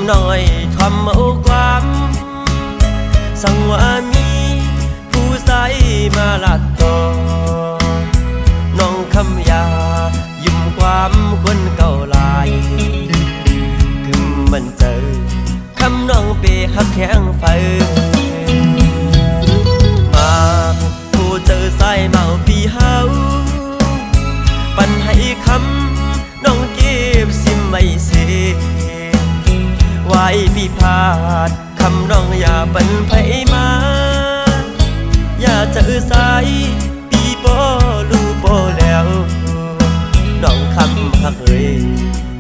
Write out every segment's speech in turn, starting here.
ำน้อยทำเอาความสั่งว่ามีผู้ใส่มาลัดต่อน้องคำยายิ้มความคนเก่าลายกึมมันเจอคำน้องเปหักแข็งไฟมาผู้เจอสายเมาปีเฮาปันให้คำน้องเก็บซิมไม่เสียไว้พี่พาดคำน้องอย่าปันไผมาอย่าเจอสายปีโปลูโปแล้วน้องคำหักเลย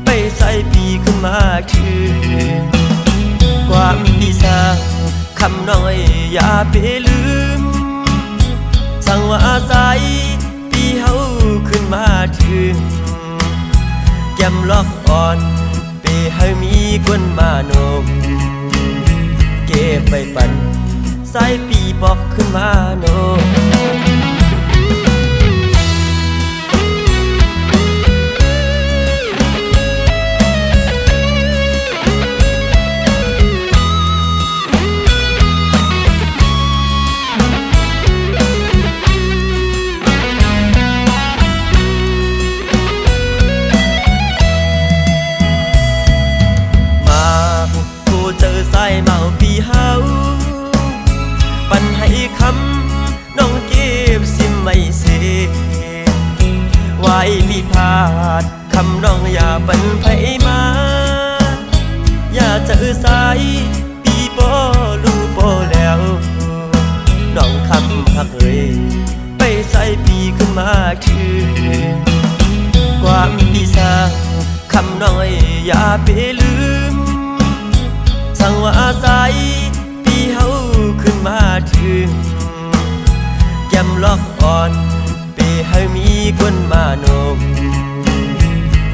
ไปใส่ปีขึ้นมาคือความดีสร้างคำน้อยอย่าไปลืมสั่งว่าอาศัยปีเฮาขึ้นมาถึงแก้มล็อกอ่อนไปให้มีคนมาโนมเก็บไปปั่นสายปีบอกขึ้นมาโนมเจอสายเมาปีเฮาปันให้คำน้องเก็บซิมไม่เสียไว้พี่พาดคำน้องอย่าปันไผมาอย่าเจอสายปีโปลูโปแล้วน้องคำหักเลยไปใส่ปีขึ้นมาคือความดีสร้างคำน้อยอย่าไปลืมสั่งว่าอาศัยปีเฮาขึ้นมาถึงแก้มล็อกอ่อนไปให้มีคนมาโนม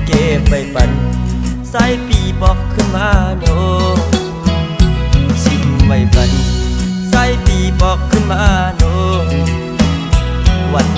เก็บไปปั่นสายปีบอกขึ้นมาโนมซิมไม่ปั่นสายปีบอกขึ้นมาโนมวัน